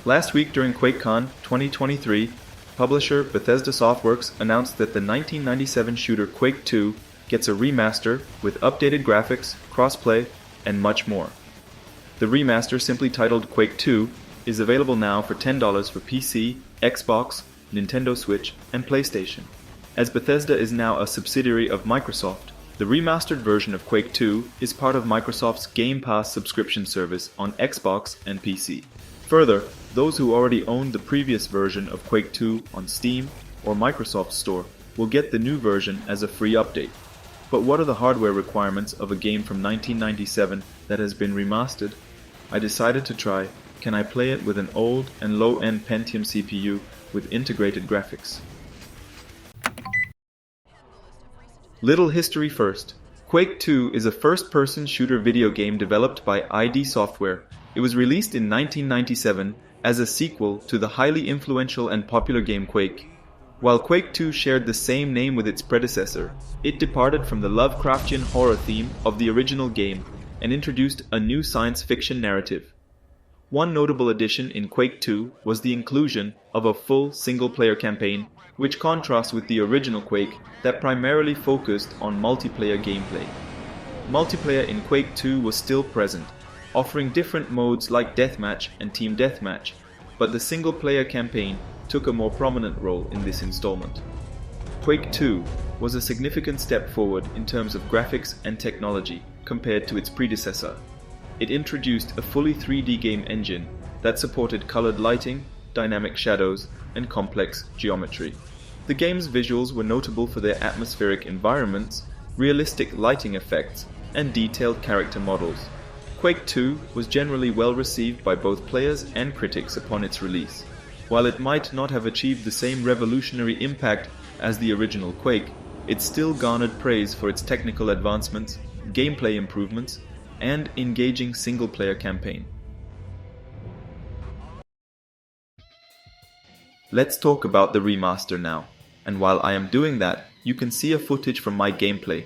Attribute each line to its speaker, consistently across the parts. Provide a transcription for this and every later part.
Speaker 1: Last week during QuakeCon 2023, publisher Bethesda Softworks announced that the 1997 shooter Quake 2 gets a remaster with updated graphics, crossplay, and much more. The remaster, simply titled Quake 2, is available now for $10 for PC, Xbox, Nintendo Switch, and PlayStation. As Bethesda is now a subsidiary of Microsoft, the remastered version of Quake 2 is part of Microsoft's Game Pass subscription service on Xbox and PC. Further, those who already owned the previous version of Quake 2 on Steam or Microsoft Store will get the new version as a free update. But what are the hardware requirements of a game from 1997 that has been remastered? I decided to try, can I play it with an old and low-end Pentium CPU with integrated graphics? Little history first. Quake 2 is a first-person shooter video game developed by ID Software. It was released in 1997 as a sequel to the highly influential and popular game Quake. While Quake 2 shared the same name with its predecessor, it departed from the Lovecraftian horror theme of the original game and introduced a new science fiction narrative. One notable addition in Quake 2 was the inclusion of a full single-player campaign, which contrasts with the original Quake that primarily focused on multiplayer gameplay. Multiplayer in Quake 2 was still present, offering different modes like Deathmatch and Team Deathmatch, but the single-player campaign took a more prominent role in this installment. Quake 2 was a significant step forward in terms of graphics and technology compared to its predecessor. It introduced a fully 3D game engine that supported colored lighting, dynamic shadows, and complex geometry. The game's visuals were notable for their atmospheric environments, realistic lighting effects, and detailed character models. Quake 2 was generally well received by both players and critics upon its release. While it might not have achieved the same revolutionary impact as the original Quake, it still garnered praise for its technical advancements, gameplay improvements, and engaging single-player campaign. Let's talk about the remaster now, and while I am doing that, you can see a footage from my gameplay.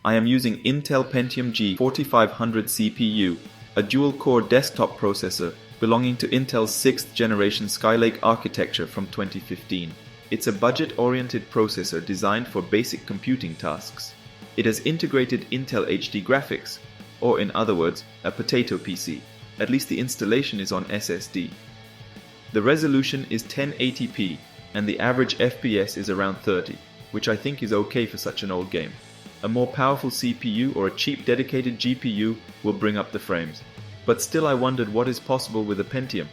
Speaker 1: I am using Intel Pentium G4500 CPU, a dual-core desktop processor belonging to Intel's 6th generation Skylake architecture from 2015. It's a budget-oriented processor designed for basic computing tasks. It has integrated Intel HD graphics, or in other words, a potato PC. At least the installation is on SSD. The resolution is 1080p, and the average FPS is around 30, which I think is okay for such an old game. A more powerful CPU or a cheap dedicated GPU will bring up the frames. But still I wondered what is possible with a Pentium.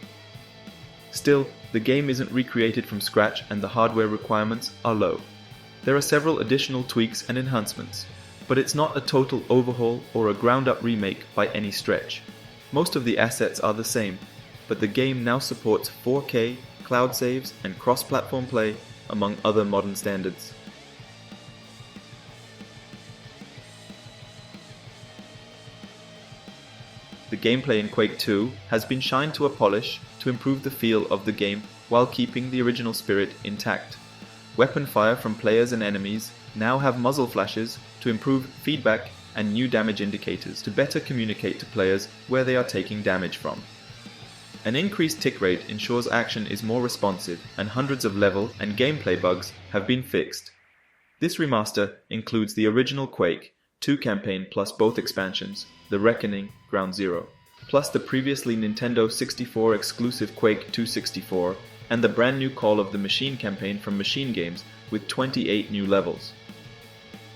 Speaker 1: Still, the game isn't recreated from scratch and the hardware requirements are low. There are several additional tweaks and enhancements, but it's not a total overhaul or a ground-up remake by any stretch. Most of the assets are the same, but the game now supports 4K, cloud saves, and cross-platform play, among other modern standards. The gameplay in Quake 2 has been shined to a polish to improve the feel of the game while keeping the original spirit intact. Weapon fire from players and enemies now have muzzle flashes to improve feedback and new damage indicators to better communicate to players where they are taking damage from. An increased tick rate ensures action is more responsive, and hundreds of level and gameplay bugs have been fixed. This remaster includes the original Quake 2 campaign plus both expansions, The Reckoning, Ground Zero, plus the previously Nintendo 64 exclusive Quake 264, and the brand new Call of the Machine campaign from Machine Games with 28 new levels.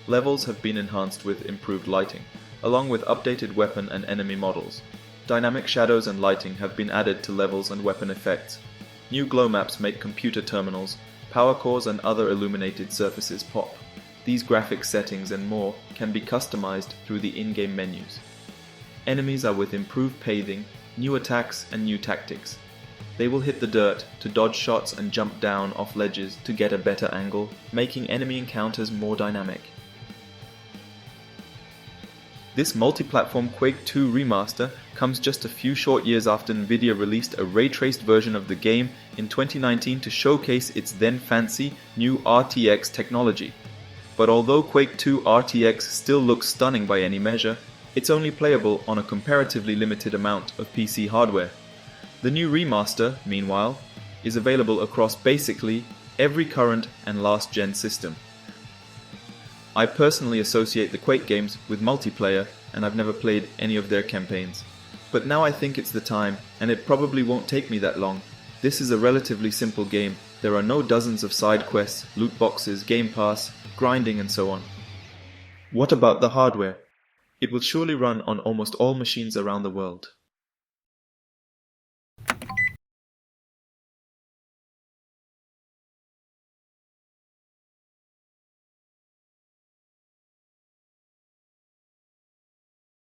Speaker 1: Levels have been enhanced with improved lighting, along with updated weapon and enemy models. Dynamic shadows and lighting have been added to levels and weapon effects. New glow maps make computer terminals, power cores and other illuminated surfaces pop. These graphics settings and more can be customized through the in-game menus. Enemies are with improved paving, new attacks and new tactics. They will hit the dirt to dodge shots and jump down off ledges to get a better angle, making enemy encounters more dynamic. This multi-platform Quake 2 remaster comes just a few short years after Nvidia released a ray-traced version of the game in 2019 to showcase its then fancy new RTX technology. But although Quake 2 RTX still looks stunning by any measure, it's only playable on a comparatively limited amount of PC hardware. The new remaster, meanwhile, is available across basically every current and last-gen system. I personally associate the Quake games with multiplayer, and I've never played any of their campaigns. But now I think it's the time, and it probably won't take me that long. This is a relatively simple game. There are no dozens of side quests, loot boxes, game pass, grinding and so on. What about the hardware? It will surely run on almost all machines around the world.